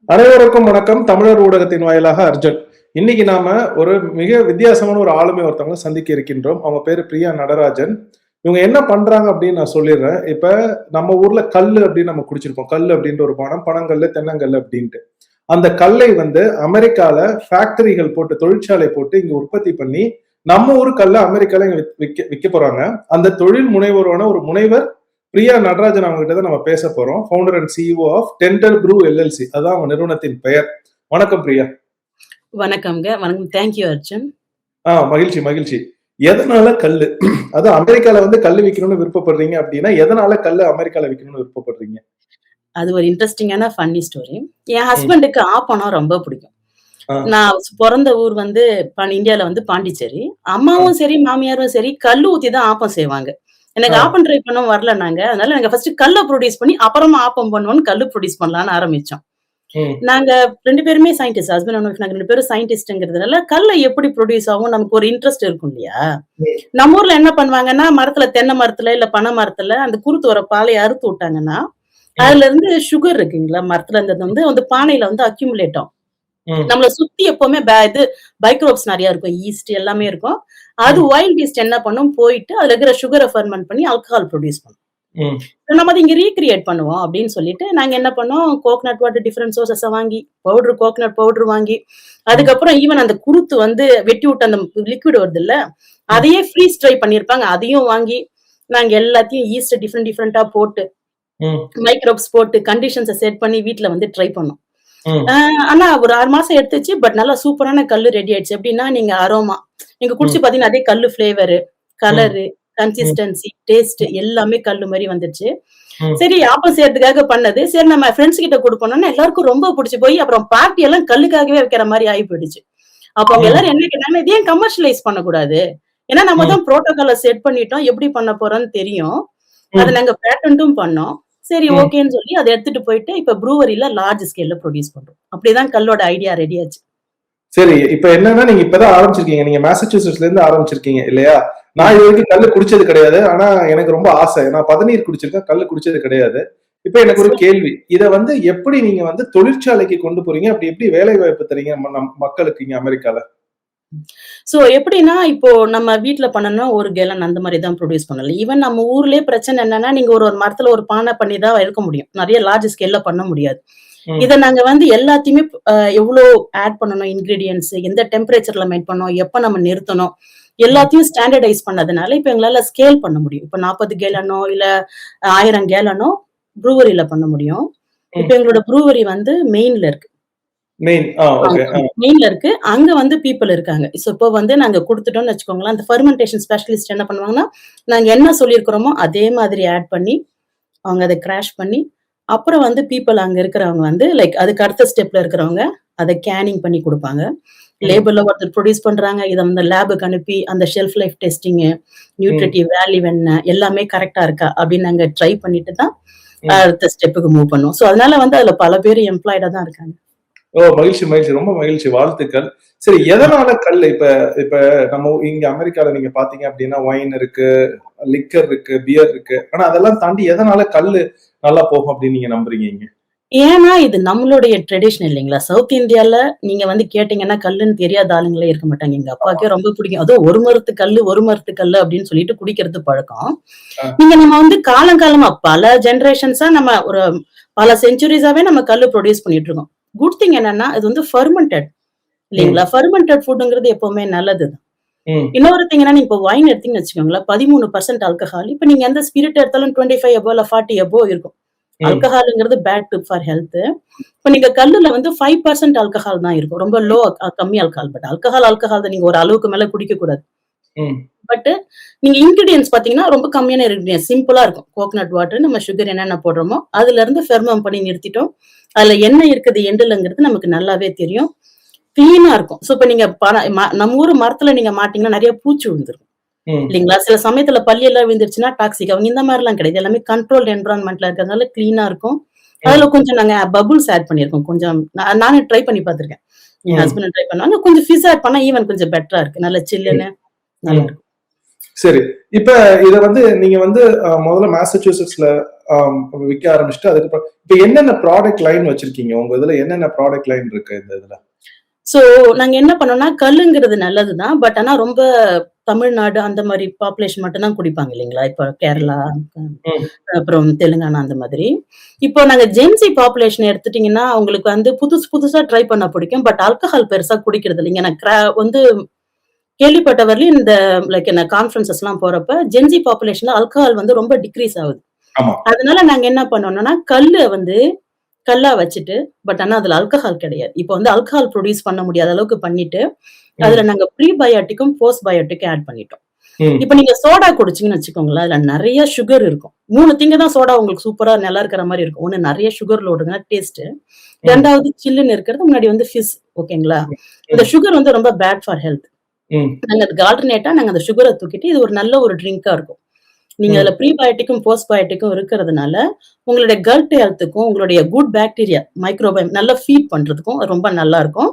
அனைவருக்கும் வணக்கம். தமிழர் ஊடகத்தின் வாயிலாக அர்ஜுன். இன்னைக்கு நாம ஒரு மிக வித்தியாசமான ஒரு ஆளுமை ஒருத்தவங்க சந்திக்க இருக்கின்றோம். அவங்க பேரு பிரியா நடராஜன். இவங்க என்ன பண்றாங்க அப்படின்னு நான் சொல்லிடுறேன். இப்ப நம்ம ஊர்ல கல்லு அப்படின்னு நம்ம குடிச்சிருப்போம். கல்லு அப்படின்ற ஒரு பானம், பனங்கல்லு, தென்னங்கல்லு அப்படின்ட்டு. அந்த கல்லை வந்து அமெரிக்கால ஃபேக்டரிகள் போட்டு, தொழிற்சாலை போட்டு இங்க உற்பத்தி பண்ணி நம்ம ஊரு கல்ல அமெரிக்கால இங்க விக்க விக்க போறாங்க. அந்த தொழில் முனைவோரான ஒரு முனைவர் பிரியா நடராஜன் அவங்க கிட்ட தான் நம்ம பேச போறோம். Founder and CEO of dental brew LLC. அதான் அவங்க நிறுவனத்தின் பெயர். வணக்கம் பிரியா. வணக்கம்ங்க. வணக்கம். தேங்க்யூ அர்ஜுன். மகிழ்ச்சி மகிழ்ச்சி. எதனால கல்லு? அது அமெரிக்கால வந்து கல்லு விக்கணும்னு விருப்பப்படுறீங்க அப்படின்னா எதனால கல்லு அமெரிக்கால விக்கணும்னு விருப்பப்படுறீங்க? அது ஒரு இன்ட்ரெஸ்டிங்கான ஃபன்னி ஸ்டோரி. என் ஹஸ்பண்டுக்கு ஆப்பம்னா ரொம்ப பிடிக்கும். ஆ, நான் பொறந்த ஊர் வந்து இந்தியால வந்து பாண்டிச்சேரி. ஆ, அம்மாவும் சரி, மாமியாரும் சரி கல்லு ஊத்தி தான் ஆப்பம் செய்வாங்க. எனக்கு ஆ. ஆப்பம் ட்ரை பண்ணவும் வரலனாங்க. அதனால நாங்க ஃபர்ஸ்ட் கல்ல ப்ரொடியூஸ் பண்ணி அப்புறமா ஆப்பம் பண்ணுவோம்னு கல்லு ப்ரொடியூஸ் பண்ணலாம்னு ஆரம்பிச்சோம். ம், நாங்க 2 பேருமே சயின்டிஸ்ட். ஹஸ்பண்ட் அண்ட் ஒய்ஃப் நாங்க 2 பேரும் சயின்டிஸ்ட்ங்கிறதுனால கல்ல எப்படி ப்ரொடியூஸ் ஆகும் நமக்கு ஒரு இன்ட்ரெஸ்ட் இருக்கும் இல்லையா? ம், நம்ம ஊர்ல என்ன பண்ணுவாங்கன்னா, தென்னை மரத்துல, இல்ல பனை மரத்துல அந்த குருத்து வர பாலைய அறுத்து விட்டாங்கன்னா, ம், அதுல இருந்து சுகர் இருக்குங்களா, மரத்துல இருந்தது வந்து வந்து பானையில வந்து அக்யூமுலேட் ஆகும். ம், நம்மள சுத்தி எப்பவுமே இது பைக்ரோப்ஸ் நெறைய இருக்கும். ஈஸ்ட் எல்லாமே இருக்கும். அது ம், வைல்ட் ஈஸ்ட் என்ன பண்ணும், போயிட்டு அதுல இருக்கிற சுகர ஃபெர்மென்ட் பண்ணி ஆல்கஹால் புரொடியூஸ் பண்ணும். ம், நம்ம அத இங்க ரீகிரியேட் பண்ணுவோம் அப்படின்னு சொல்லிட்டு, நாங்க என்ன பண்ணோம், கோகனட் வாட்டர் டிஃபரெண்ட் சோர்ஸஸ வாங்கி, கோகனட் பவுடர் வாங்கி, ம், அதுக்கப்புறம் ஈவன் அந்த குருத்து வந்து வெட்டி விட்ட அந்த லிக்விட் வருதுல்ல, ம், அதையே ஃப்ரீஸ் ட்ரை பண்ணியிருப்பாங்க. அதையும் வாங்கி, நாங்க எல்லாத்தையும் ஈஸ்ட் டிஃபரெண்டா போட்டு, ம், மைக்ரோப்ஸ் போட்டு, கண்டிஷன்ஸ செட் பண்ணி வீட்ல வந்து ட்ரை பண்ணோம். ம், ஆ ஆனா ஒரு 6 மாசம் எடுத்துச்சு. பட் நல்லா சூப்பரான கல்லு ரெடி ஆயிடுச்சு. எப்படின்னா, நீங்க அரோமா நீங்க ம், குடிச்சு பார்த்தீங்கன்னா, அதே கல்லு ஃப்ளேவரு, ம், கலரு, ம், கன்சிஸ்டன்சி, டேஸ்ட் எல்லாமே கல்லு மாரி வந்துருச்சு. ம், சரி ஆப்பம் செய்றதுக்காக பண்ணது. சரி நம்ம ஃபிரெண்ட்ஸ் கிட்ட குடுப்போம்னோனே எல்லாருக்கும் ரொம்ப புடிச்சு போய் அப்புறம் பார்ட்டி எல்லாம் கல்லுக்காகவே வைக்கிற மாரி ஆயி போயிடுச்சு. அப்ப அவங்க ம், எல்லாரும் என்ன கேட்டாங்கன்னா, "இது ஏன் கமர்ஷியலைஸ் பண்ணக்கூடாது? ஏன்னா நம்ம ம், தான் புரோட்டோகால செட் பண்ணிட்டோம். எப்படி பண்ண போறோம்னு தெரியும். அத ம், நாங்க பேட்டன்டும் பண்ணோம்." சரி ம். ஓகேன்னு சொல்லி அத எடுத்துட்டு போயிட்டு இப்ப ப்ரூவரில லார்ஜ் ஸ்கேல்ல ப்ரொடியூஸ் பண்றோம். அப்படிதான் கல்லோட ஐடியா ரெடி ஆச்சு. சரி. இப்ப என்னன்னா, நீங்க இப்பதான் ஆரம்பிச்சிருக்கீங்க. நீங்க மாசச்சூசெட்ஸ்ல இருந்து ஆரம்பிச்சிருக்கீங்க இல்லையா? நான் ம். இதுவரைக்கும் கல்லு குடிச்சது கிடையாது. ஆனா எனக்கு ரொம்ப ஆசை. நான் பதநீர் குடிச்சிருக்கேன். கல்லு குடிச்சது கிடையாது. இப்ப எனக்கு ஒரு கேள்வி. இத வந்து எப்படி நீங்க வந்து தொழிற்சாலைக்கு கொண்டு போறீங்க? அப்படி எப்படி வேலை வாய்ப்பு தர்றீங்க மக்களுக்கு இங்க அமெரிக்கால? சோ எப்படின்னா, இப்போ நம்ம வீட்ல பண்ணோம்னா 1 கேலன் அந்த மாரி தான் ப்ரொடியூஸ் பண்ணலாம். ஈவன் நம்ம ஊர்லயே பிரச்சனை என்னன்னா, நீங்க ஒரு ஒரு மரத்துல ஒரு பானை பண்ணி தான் எடுக்க முடியும். நெறைய லார்ஜ் ஸ்கேல்ல பண்ண முடியாது. ம், இத நாங்க வந்து எல்லாத்தையுமே எவ்ளோ ஆட் பண்ணணும் இன்கிரீடியன்ட்ஸ், எந்த டெம்பரேச்சர்ல மேக் பண்ணணும், எப்ப நம்ம நிறுத்தணும், ம், எல்லாத்தையும் ஸ்டாண்டர்டைஸ் பண்ணதுனால, இப்ப எங்களால ஸ்கேல் பண்ண முடியும். இப்ப 40 கேலனோ, இல்ல 1000 கேலனோ ப்ரூவரில பண்ண முடியும். இப்ப ம். எங்களோட ப்ரூவரி வந்து மெயின்ல இருக்கு. மெயின். ஓகே. ஆமா. மெயின்ல இருக்கு. அங்க வந்து பீப்பிள் இருக்காங்க. சோ இப்போ வந்து நாங்க குடுத்துட்டோம்னு வச்சுக்கோங்களேன், அந்த ஃபெர்மென்டேஷன் ஸ்பெஷலிஸ்ட் என்ன பண்ணுவாங்கன்னா, நாங்க என்ன சொல்லியிருக்கிறோமோ அதே மாதிரி ஆட் பண்ணி, அவங்க அத கிராஷ் பண்ணி, அப்புறம் வந்து பீப்பிள் அங்க இருக்கிறவங்க வந்து லைக் அதுக்கு அடுத்த ஸ்டெப்ல இருக்கிறவங்க, அத கேனிங் பண்ணி குடுப்பாங்க. ம், லேபல்ல ஒருத்தர் ப்ரொடியூஸ் பண்றாங்க. இத வந்து லேபுக்கு அனுப்பி, அந்த ஷெல்ஃப் லைஃப் டெஸ்டிங்கு, ம், நியூட்ரிட்டிவ் வேல்யூ என்ன, எல்லாமே கரெக்ட்டா இருக்கா அப்படின்னு நாங்க ட்ரை பண்ணிட்டு தான் ம். அடுத்த ஸ்டெப்புக்கு மூவ் பண்ணுவோம். சோ அதனால வந்து அதுல பல பேர் எம்ப்ளாய்டா தான் இருக்காங்க. மகிழ்ச்சி, மகிழ்ச்சி. ரொம்ப மகிழ்ச்சி. வாழ்த்துக்கள். சரி, எதனால கல்லு? இப்ப இப்ப நம்ம இங்க அமெரிக்கால நீங்க பார்த்தீங்க அப்படின்னா, ஒயின் இருக்கு, லிக்கர் இருக்கு, பியர் இருக்கு. ஆனா அதெல்லாம் தாண்டி எதனால கல்லு நல்லா போகும் அப்படின்னு நீங்க நம்புறீங்க இங்க? ஏன்னா, இது நம்மளுடைய ட்ரெடிஷன் இல்லைங்களா? சவுத் இந்தியால நீங்க வந்து கேட்டீங்கன்னா, கல்லுன்னு தெரியாத ஆளுங்களே இருக்க மாட்டாங்க. எங்க ஆமா. அப்பாவுக்கே ரொம்ப பிடிக்கும். அதுவும் "ஒரு மரத்து கல்லு, ஒரு மரத்து கல்லு" அப்படின்னு சொல்லிட்டு குடிக்கிறது பழக்கம். ஆ, நம்ம வந்து காலங்காலமா பல ஜெனரேஷன்ஸா நம்ம ஒரு பல செஞ்சுரீஸாவே நம்ம கல்லு ப்ரொடியூஸ் பண்ணிட்டு இருக்கோம். குட் திங் என்னன்னா, இது வந்து ஃபெர்மென்டட் இல்லைங்களா? ம், ஃபெர்மென்டட் ஃபுட்ங்கிறது எப்பவுமே நல்லது தான். ம், இன்னொரு திங் என்னன்னா, இப்ப வைன் எடுத்தீங்கன்னு வச்சுக்கோங்களேன், 13% ஆல்கஹால். இப்ப நீங்க எந்த ஸ்பிரிட் எடுத்தாலும் 25 அபோவ் இல்ல 40 அபோவ் இருக்கும். ம், ஆல்கஹால்ங்கிறது பேட் ஃபார் ஹெல்த். இப்ப நீங்க கல்லுல வந்து 5% ஆல்கஹால் தான் இருக்கும். ரொம்ப கம்மி ஆல்கஹால். பட் ஆல்கஹால் தான். நீங்க ஒரு அளவுக்கு மேல குடிக்கக் கூடாது. ம், பட் நீங்க இன்கிரீடியன்ட்ஸ் பார்த்தீங்கன்னா, ரொம்ப கம்மியான இன்கிரீடியன்ட்ஸ் சிம்பிளா இருக்கும். கோகனட் வாட்டர், நம்ம சுகர் என்னென்ன போடுறோமோ, அதுல இருந்து ஃபெர்மெண்ட் பண்ணி நிறுத்திட்டோம். அதுல என்ன இருக்குது எண்டுலங்கிறது நமக்கு நல்லாவே தெரியும். கிளீனா இருக்கும். சோ இப்ப நீங்க நம்ம ஊர் மரத்துல நீங்க மாட்டீங்கன்னா நெறைய பூச்சி விழுந்துரும். ம், இல்லீங்களா? சில சமயத்துல பல்லி எல்லாம் விழுந்துருச்சுன்னா டாக்ஸிக் ஆகும். இந்த மாரிலாம் கிடையாது. எல்லாமே கண்ட்ரோல்ட் என்விரான்மென்ட்ல இருக்கிறதுனால கிளீனா இருக்கும். அதுல ம், கொஞ்சம் நாங்க பபுள்ஸ் ஆட் பண்ணியிருக்கோம். கொஞ்சம் நானே ட்ரை பண்ணி பார்த்துருக்கேன். என் ம், ஹஸ்பண்டும் ட்ரை பண்ணாங்க. கொஞ்சம் ஃபிஸ் ஆட் பண்ணா ஈவன் கொஞ்சம் பெட்டரா இருக்கு. நல்ல ம், சில்லுன்னு ம். நல்லாருக்கும். சரி. இப்ப இத வந்து நீங்க வந்து முதல்ல மாசச்சூசெட்ஸ்ல விக்க ஆரம்பிச்சுட்டு அதுக்கப்புறம் இப்ப என்னென்ன ப்ராடக்ட் லைன் வச்சிருக்கீங்க? உங்க இதுல என்னென்ன ப்ராடக்ட் லைன் இருக்கு இந்த இதுல? சோ நாங்க என்ன பண்ணோம்னா, கல்லுங்கிறது நல்லதுதான். பட் ஆனா ரொம்ப தமிழ்நாடு அந்த மாரி பாப்புலேஷன் மட்டும் தான் குடிப்பாங்க இல்லைங்களா? இப்ப கேரளா, ம். அப்புறம் தெலுங்கானா அந்த மாதிரி. இப்போ நாங்க ஜென்ஸி பாப்புலேஷன் எடுத்துட்டீங்கன்னா, அவங்களுக்கு வந்து புதுசு புதுசா ட்ரை பண்ண பிடிக்கும். பட் ஆல்கஹால் பெருசா குடிக்கிறது இல்லைங்க. நான் வந்து கேள்விப்பட்ட வரையிலும் இந்த லைக் என்ன கான்ஃபரன்ஸஸ்லாம் போறப்ப, ஜென்ஸி பாப்புலேஷன்ல ஆல்கஹால் வந்து ரொம்ப டிக்ரீஸ் ஆகுது. ஆமா. அதனால நாங்க என்ன பண்ணோம்னா, வந்து கல்லா வச்சுட்டு, பட் ஆனா அதுல ஆல்கஹால் கிடையாது. இப்ப வந்து ஆல்கஹால் புரொடியூஸ் பண்ண முடியாத அளவுக்கு பண்ணிட்டு, அதுல ம். நாங்க ப்ரீபயோட்டிக்கும், போஸ்ட்பயோட்டிக்கும் ஆட் பண்ணிட்டோம். ம். இப்ப நீங்க சோடா குடிச்சீங்கன்னு வச்சுக்கோங்களேன், அதுல நெறைய சுகர் இருக்கும். 3 திங்க தான் சோடா உங்களுக்கு சூப்பரா நல்லா இருக்கிற மாரி இருக்கும். ஒண்ணு நெறைய சுகர் லோடுங்க டேஸ்ட்டு. ம். 2வது சில்லுன்னு இருக்கிறது, முன்னாடி வந்து ஃபிஸ் ஓகேங்களா? அந்த ம். சுகர் வந்து ரொம்ப பேட் ஃபார் ஹெல்த். ம். நாங்க அதுக்கு ஆல்டர்னேட்டா நாங்க அந்த சுகர தூக்கிட்டு, இது ஒரு நல்ல ஒரு ட்ரிங்க்கா இருக்கும். நீங்க ம். அதுல ப்ரீபயோட்டிக்கும், போஸ்ட்பயோட்டிக்கும் இருக்கிறதுனால, உங்களுடைய கட் ஹெல்த்துக்கும், உங்களுடைய குட் பாக்டீரியா, மைக்ரோபயோம் நல்லா ஃபீட் பண்றதுக்கும் ரொம்ப நல்லா இருக்கும்.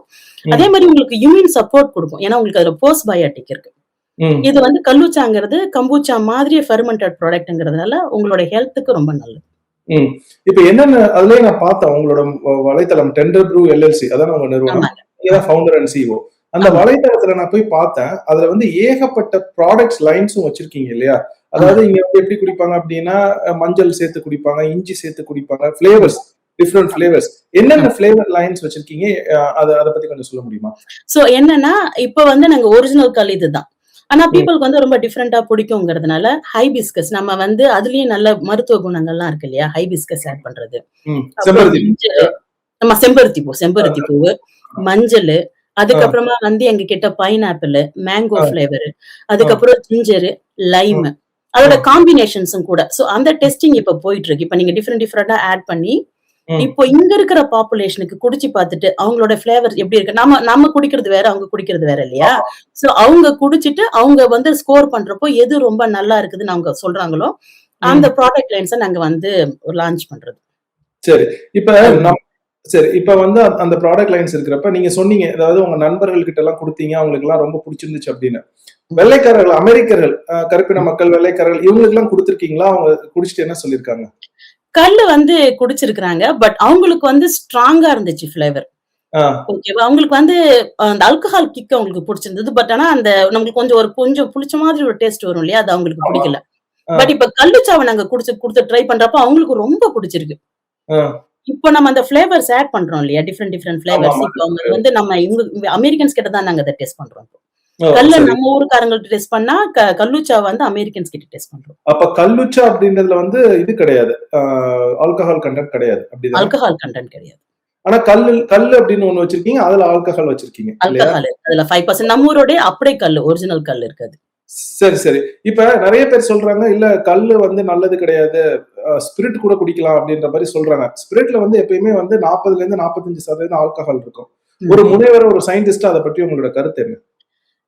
அதே ம். மாரி உங்களுக்கு இம்யூன் சப்போர்ட் குடுக்கும். ஏன்னா, உங்களுக்கு அதுல போஸ்ட்பயோட்டிக் இருக்கு. ம். இது வந்து கல்லூச்சாங்கிறது கம்பூச்சா மாதிரியே ஃபெர்மென்டட் ப்ராடக்ட்ங்கிறதுனால, உங்களுடைய ஹெல்த்துக்கு ரொம்ப நல்லது. ம். இப்ப என்னென்ன அதுலயே நான் பார்த்தேன். உங்களோட வலைத்தளம் டெண்டர் ப்ரூ எல்எல்சி அதானே உங்க நிறுவனம். ஆமாங்க. நீங்க தான் ஆமா, ஃபவுண்டர் அண்ட் சிஇஓ. அந்த ஆமா, வலைத்தளத்துல நான் போய் பார்த்தேன். அதுல வந்து ஏகப்பட்ட ப்ராடக்ட்ஸ் லைன்ஸும் வச்சிருக்கீங்க இல்லையா? அதாவது ஆமாங்க. இங்க வந்து எப்படி குடிப்பாங்க அப்படின்னா, மஞ்சள் சேர்த்து குடிப்பாங்க, இஞ்சி சேர்த்து குடிப்பாங்க, ஃப்ளேவர்ஸ் டிஃபரெண்ட் ஆமா, ஃப்ளேவர்ஸ். என்னென்ன ஆமா. ஃப்ளேவர் லைன்ஸ் வச்சிருக்கீங்க? அத அத பத்தி கொஞ்சம் சொல்ல முடியுமா? சோ என்னன்னா, இப்ப வந்து நாங்க ஒரிஜினல் கல் இதுதான். ஆனா ம். பீப்பிள்க்கு வந்து ரொம்ப டிஃபரெண்ட்டா பிடிக்குங்கிறதுனால, ஹைபிஸ்கஸ் நம்ம வந்து அதுலயும் நல்ல மருத்துவ குணங்கள்லாம் இருக்கு இல்லையா? ஹைபிஸ்கஸ் ஆட் பண்றது. ம். அப்புறம் செம்பருத்தி. ஆமா செம்பருத்தி அ, பூவு, அ, மஞ்சளு, அ, அதுக்கப்புறமா வந்து எங்க கிட்ட பைனாப்பிளு, மேங்கோ அ, ஃப்ளேவரு, அ, அதுக்கப்புறம் ஜிஞ்சரு, அ, லைமு. அ, அதோட காம்பினேஷன்ஸும் கூட. சோ அந்த டெஸ்டிங் இப்ப போயிட்டு இருக்கு. இப்ப நீங்க டிஃபரெண்டா ஆட் பண்ணி, ம். இப்போ இங்க இருக்கிற பாப்புலேஷனுக்கு குடிச்சு பார்த்துட்டு, அவங்களோட ஃப்ளேவர் எப்படி இருக்கு? நம்ம நம்ம குடிக்கிறது வேற, அவங்க குடிக்கிறது வேற இல்லையா? ஆமா. சோ அவங்க குடிச்சிட்டு, அவங்க வந்து ஸ்கோர் பண்றப்போ, எது ரொம்ப நல்லா இருக்குதுன்னு அவங்க சொல்றாங்களோ, அந்த ம். ப்ராடக்ட் லைன்ஸ நாங்க வந்து லான்ச் பண்றது. சரி. இப்ப அதுதான். சரி. இப்ப வந்து அந்த ப்ராடக்ட் லைன்ஸ் இருக்கிறப்ப, நீங்க சொன்னீங்க. அதாவது உங்க நண்பர்கள் கிட்டலாம் குடுத்தீங்க. அவங்களுக்கெல்லாம் ரொம்ப புடிச்சிருந்துச்சு அப்படின்னு. ம். வெள்ளைக்காரர்கள், அமெரிக்கர்கள், கருப்பின ம். மக்கள், வெள்ளைக்காரர்கள் இவங்களுக்கெல்லாம் குடுத்திருக்கீங்களா? அவங்க குடிச்சிட்டு என்ன சொல்லியிருக்காங்க? கல்லு வந்து குடிச்சிருக்கிறாங்க. பட் அவங்களுக்கு வந்து ஸ்ட்ராங்கா இருந்துச்சு ஃப்ளேவர். ஆ, ஓகேவா? அவங்களுக்கு வந்து அந்த ஆல்கஹால் கிக் அவங்களுக்கு புடிச்சிருந்தது. பட் ஆனா அந்த நம்மளுக்கு கொஞ்சம் புளிச்ச மாதிரி ஒரு டேஸ்ட் வரும் இல்லையா? அது அவங்களுக்கு ஆமா. புடிக்கல. ஆ, பட் இப்ப கல்லுச்சாவ நாங்க குடுத்து ட்ரை பண்றப்போ அவங்களுக்கு ரொம்ப புடிச்சிருக்கு. ஆ. இப்போ நம்ம அந்த ஃப்ளேவர்ஸ் ஆட் பண்றோம் இல்லையா? Different flavours. ஆமாமா. இப்போ அவங்க வந்து நம்ம இவங்க அமெரிக்கன்ஸ் கிட்ட தான் நாங்க அத டெஸ்ட் பண்றோம் இப்போ. ஓ! கல்ல சரி. நம்ம ஊர்க்காரங்கள்ட்ட டெஸ்ட் பண்ணா, கல்லூச்சா வந்து அமெரிக்கன்ஸ் கிட்ட டெஸ்ட் பண்றோம். அப்ப கல்லுச்சா அப்படின்றதுல வந்து இது கிடையாது. ஆல்கஹால் கன்டென்ட் கிடையாது. அப்படிதானே? ஆல்கஹால் கன்டென்ட் கிடையாது. ஆனா கல்லு அப்படின்னு ஒண்ணு வச்சிருக்கீங்க. அதுல ஆல்கஹால் வச்சிருக்கீங்க. இல்லையா? ஆல்கஹால் அதுல 5% நம்ம ஊரோடயே அப்படியே கல்லு, ஒரிஜினல் கல் இருக்கு அது. சரி, சரி. இப்ப நெறைய பேர் சொல்றாங்க, இல்ல கல்லு வந்து நல்லது கிடையாது. ஸ்பிரிட் கூட குடிக்கலாம் அப்படின்ற மாரி சொல்றாங்க. ஸ்பிரிட்ல வந்து எப்பயுமே வந்து 40லேருந்து 45% ஆல்கஹால் இருக்கும். ம், ஒரு ம். முனைவரா, ஒரு சயின்டிஸ்ட்டா அத பத்தி உங்களோட கருத்து என்ன?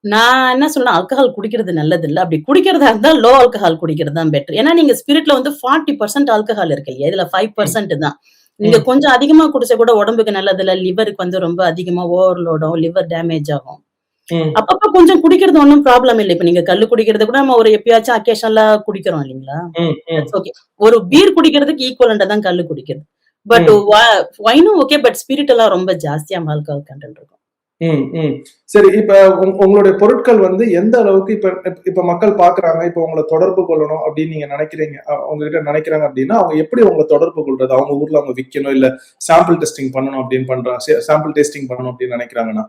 நான் என்ன சொல்றேன், ஆல்கஹால் குடிக்கிறது நல்லதில்ல. அப்படி குடிக்கிறதா இருந்தா லோ ஆல்கஹால் குடிக்கிறது தான் பெட்டர். ஏன்னா நீங்க ஸ்பிரிட்ல வந்து 40% ஆல்கஹால் இருக்கு இல்லையா? இதுல ம், 5% தான். நீங்க ம், கொஞ்சம் அதிகமா குடிச்சா கூட உடம்புக்கு நல்லதில்ல. லிவருக்கு வந்து ரொம்ப அதிகமா ஓவர்லோடும், லிவர் டேமேஜ் ஆகும். ம், அப்பப்ப கொஞ்சம் குடிக்கிறது ஒண்ணும் ப்ராப்ளம் இல்ல. இப்ப நீங்க கல்லு குடிக்கிறத கூட நம்ம ஒரு எப்பயாச்சும் அக்கேஷனலா குடிக்கிறோம் இல்லீங்களா? ம், ம், தட்ஸ் ஓகே. ஒரு பீர் குடிக்கிறதுக்கு ஈக்குவலன்ட்டா தான் கல்லு குடிக்கிறது. பட் ம், ஒயினும் ஓகே. பட் ஸ்பிரிட் எல்லாம் ரொம்ப ஜாஸ்தியா ஆல்கஹால் கன்டென்ட் இருக்கும். ம், ம். சரி, இப்ப உங்களுடைய பொருட்கள் வந்து எந்த அளவுக்கு இப்ப இப்ப மக்கள் பார்க்குறாங்க, இப்ப உங்கள தொடர்பு கொள்ளணும் அப்படின்னு நீங்க நினைக்கிறீங்க. உங்ககிட்ட நினைக்கிறாங்க அப்படின்னா, அவங்க எப்படி உங்கள தொடர்பு கொள்றது? அவங்க ஊர்ல அவங்க விக்கணும், இல்ல சாம்பிள் டெஸ்டிங் பண்ணணும் அப்படின்னு சாம்பிள் டெஸ்டிங் பண்ணணும் அப்படின்னு நினைக்கிறாங்கன்னா?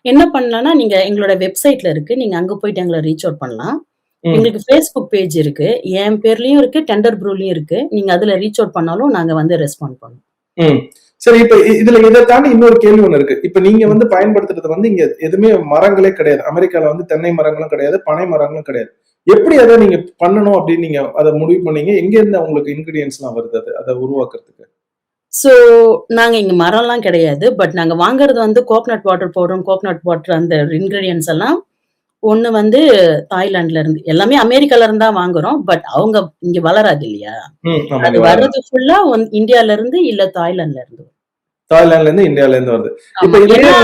என்ன பண்ணலாம்னா, நீங்க எங்களோட வெப்சைட்ல இருக்கு. நீங்க அங்க போயிட்டு எங்கள ரீச் அவுட் பண்ணலாம். ம். எங்களுக்கு Facebook பேஜ் இருக்கு. என் பேர்லயும் இருக்கு. டெண்டர் ப்ரூலயும் இருக்கு. நீங்க அதுல ரீச் அவுட் பண்ணாலும் நாங்க வந்து ரெஸ்பாண்ட் பண்ணுவோம். ம். சரி, இப்ப இதுல இத தாண்டி இன்னொரு கேள்வி ஒண்ணு இருக்கு. இப்ப நீங்க ம். வந்து பயன்படுத்துறது வந்து இங்க எதுவுமே மரங்களே கிடையாது. அமெரிக்கால வந்து தென்னை மரங்களும் கிடையாது, பனை மரங்களும் கிடையாது. எப்படி அத நீங்க பண்ணணும் அப்படின்னு நீங்க அத முடிவு பண்ணீங்க? எங்கேருந்து உங்களுக்கு இன்கிரீடியன்ட்ஸ்லாம் வருது அத உருவாக்குறதுக்கு? ஸோ நாங்க இங்க மரம்லாம் கிடையாது. பட் நாங்க வாங்குறது வந்து கோக்னட் வாட்டர் பவுடரும், கோக்னட் வாட்டர் அந்த இன்கிரீடியன்ட்ஸ் எல்லாம் ஒண்ணு வந்து தாய்லாந்துல இருந்து. எல்லாமே அமெரிக்கால இருந்து தான் வாங்குறோம். பட் அவங்க இங்க வளராது இல்லையா? ம். ஆமா, அது இங்க வளராது. வர்றது ஃபுல்லா இந்தியால இருந்து இல்ல தாய்லாந்துல இருந்து. தாய்லாந்துல இருந்து இந்தியால இருந்து வருது. இப்ப ஆமா. இதுலயே ஏன்னா,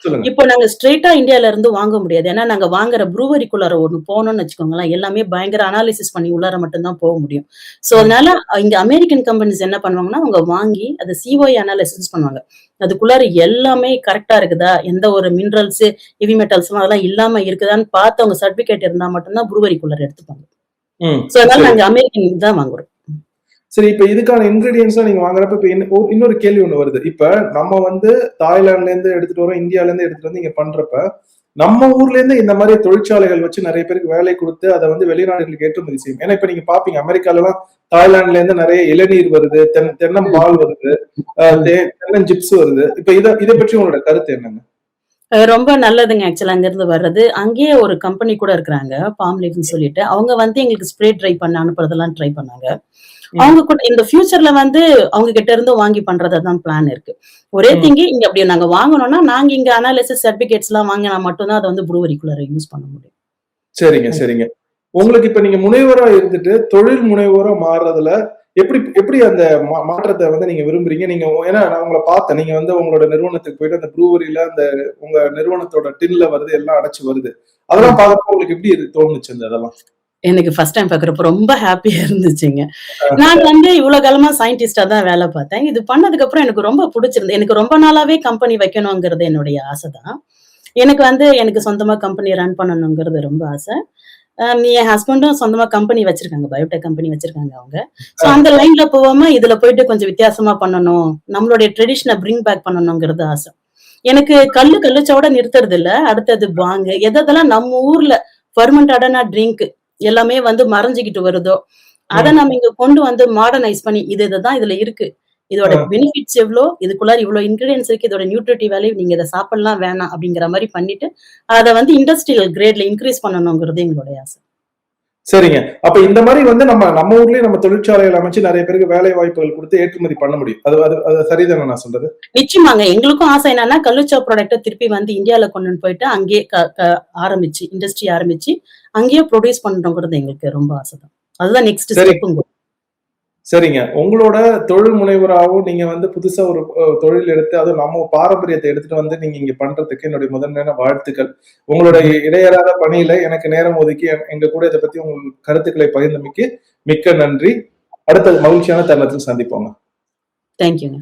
சொல்லுங்க. இப்போ நாங்க ஸ்ட்ரெயிட்டா இந்தியால இருந்து வாங்க முடியாது. ஏன்னா, நாங்க வாங்குற ப்ரூவரிக்குள்ளார ஒண்ணு போனோம்னு வச்சுக்கோங்களேன், எல்லாமே பயங்கர அனாலிசிஸ் பண்ணி உள்ளார மட்டும் தான் போ முடியும். ஸோ, ம். அதனால இங்க அமெரிக்கன் கம்பெனிஸ் என்ன பண்ணுவாங்கன்னா, அவங்க வாங்கி அத சிஓஐ அனாலிசிஸ் பண்ணுவாங்க. அதுக்குள்ளார எல்லாமே கரெக்ட்டா இருக்குதா? எந்த ஒரு மினரல்ஸ், ஹெவி மெட்டல்ஸ்லாம் அதெல்லாம் இல்லாம இருக்குதான்னு பார்த்து அவங்க சர்டிபிகேட் இருந்தா மட்டும் தான் ப்ரூவரிக்குள்ளார எடுத்துப்பாங்க. ம். ஸோ, அதனால சரி. நாங்க அமெரிக்கன் தான் வாங்குறோம். சரி, இப்ப இதுக்கான இன்கிரீடியன்ட்ஸ்லாம் நீங்க வாங்குறப்ப இப்ப இன்னொரு கேள்வி ஒண்ணு வருது. இப்ப நம்ம வந்து தாய்லாந்துல இருந்து எடுத்துட்டு வரோம், இந்தியால இருந்து எடுத்துட்டு வந்து இங்க பண்றப்ப, நம்ம ஊர்ல இருந்து இந்த மாதிரி தொழிற்சாலைகள் வச்சு நிறைய பேருக்கு வேலை குடுத்து, அத வந்து வெளிநாடுகளுக்கு ஏற்றுமதி செய்யும். ஏன்னா, இப்ப நீங்க பார்ப்பீங்க அமெரிக்காலலாம் தாய்லாந்துல இருந்து நிறைய இளநீர் வருது, தென்னம்பால் வருது, அ ம். தே தென்னஞ்சிப்ஸ் வருது. இப்ப இத பற்றி உங்களோட கருத்து என்னங்க? ரொம்ப நல்லதுங்க ஆக்சுவலா அங்கருந்து வர்றது. அங்கேயே ஒரு கம்பெனி கூட இருக்கிறாங்க. பாம் லீஃப்ன்னு சொல்லிட்டு. அவங்க வந்து எங்களுக்கு ஸ்ப்ரே ட்ரை பண்ண அனுப்புறதெல்லாம் ட்ரை பண்ணாங்க. ம். அவங்க கூட இந்த ஃபியூச்சர்ல வந்து அவங்க கிட்ட இருந்து வாங்கி பண்றதா தான் பிளான் இருக்கு. ஒரே ம். திங் இங்க அப்படி நாங்க வாங்கணும்னா, நாங்க இங்க அனாலிசிஸ் சர்டிபிகேட்ஸ்லாம் வாங்கினா மட்டும் தான் அத வந்து ப்ரூவரிக்குள்ளார யூஸ் பண்ண முடியும். சரிங்க, சரிங்க. உங்களுக்கு இப்ப நீங்க முனைவரா இருந்துட்டு, தொழில் முனைவோரா மாறுறதுல எப்படி எப்படி அந்த மாற்றத்த வந்து நீங்க விரும்புறீங்க? நீங்க ஏன்னா நான் உங்கள பார்த்தேன். நீங்க வந்து உங்களோட நிறுவனத்துக்கு போயிட்டு அந்த ப்ரூவரில அந்த உங்க நிறுவனத்தோட டின்ல வருது, எல்லாம் அடைச்சு வருது. அதெல்லாம் ம். பார்க்கறப்போ உங்களுக்கு எப்படி தோணுச்சு அதெல்லாம்? எனக்கு ஃபர்ஸ்ட் டைம் பார்க்குறப்போ ரொம்ப ஹேப்பியா இருந்துச்சுங்க. அ, நான் வந்து இவ்ளோ காலமா சயின்டிஸ்ட்டா தான் வேல பார்த்தேன். இது பண்ணதுக்கு அப்புறம் எனக்கு ரொம்ப புடிச்சிருந்தது. எனக்கு ரொம்ப நாளாவே கம்பெனி வைக்கணுங்கிறது என்னுடைய ஆசை தான். எனக்கு சொந்தமா கம்பெனி ரன் பண்ணணுங்கிறது ரொம்ப ஆசை. என் ஹஸ்பண்டும் சொந்தமா கம்பெனி வச்சிருக்காங்க. பயோடெக் கம்பெனி வச்சிருக்காங்க அவங்க. ஸோ அ, அந்த லைன்ல போவாம, இதுல போயிட்டு கொஞ்சம் வித்தியாசமா பண்ணணும். நம்மளுடைய ட்ரெடிஷன பிரிங் பேக் பண்ணணுங்கிறது ஆசை. எனக்கு கல்லுச்சோட நிறுத்துறது இல்ல. அடுத்தது பாங்கு எதெல்லாம் நம்ம ஊர்ல ஃபெர்மென்டடான ட்ரிங்க் எல்லாமே வந்து மறைஞ்சுகிட்டு வருதோ, அத ம். நம்ம இங்க கொண்டு வந்து மாடர்னைஸ் பண்ணி, இதுதான் இதுல இருக்கு. இதோட அ. பெனிஃபிட்ஸ் எவ்ளோ? இதுக்குள்ளார இவ்ளோ இன்கிரீடியன்ட்ஸ் இருக்கு. இதோட நியூட்ரிட்டிவ் வேல்யூ நீங்க இத சாப்பிடலாம் வேணாம் அப்படிங்கிற மாரி பண்ணிட்டு, அத வந்து இண்டஸ்ட்ரியல் கிரேட்ல இன்கிரீஸ் பண்ணணுங்கிறது எங்களுடைய ஆசை. சரிங்க. அப்ப இந்த மாரி வந்து நம்ம நம்ம ஊர்லயே நம்ம தொழிற்சாலைகள் அமைச்சு நெறைய பேருக்கு வேலை வாய்ப்புகள் குடுத்து ஏற்றுமதி பண்ண முடியும். அது அது அது சரிதானே நான் சொல்றது? நிச்சயமாங்க. எங்களுக்கும் ஆசை என்னன்னா, கல்லுச்சா ப்ராடக்ட்ட திருப்பி வந்து இந்தியால கொண்டுன்னு போயிட்டு, அங்கேயே க க ஆரம்பிச்சு, இண்டஸ்ட்ரி ஆரம்பிச்சு, அங்கேயே புரொடியூஸ் பண்ணணுங்கிறது எங்களுக்கு ரொம்ப ஆசை தான். அதுதான் நெக்ஸ்ட் சரி. ஸ்டெப்புங்க. சரிங்க. உங்களோட தொழில் முனைவராவும் நீங்க வந்து புதுசா ஒரு தொழில் எடுத்து, அதுவும் நம்ம பாரம்பரியத்த எடுத்துட்டு வந்து நீங்க இங்க பண்றதுக்கு என்னுடைய முதன்மையான வாழ்த்துக்கள். உங்களுடைய ம்ஹ்ம். இடையறாத பணியில எனக்கு நேரம் ஒதுக்கி எங்க கூட இத பத்தி உங்கள் கருத்துக்களை பகிர்ந்தமைக்கு மிக்க நன்றி. அடுத்த மகிழ்ச்சியான தருணத்தில் சந்திப்போங்க. தேங்க் யூங்க.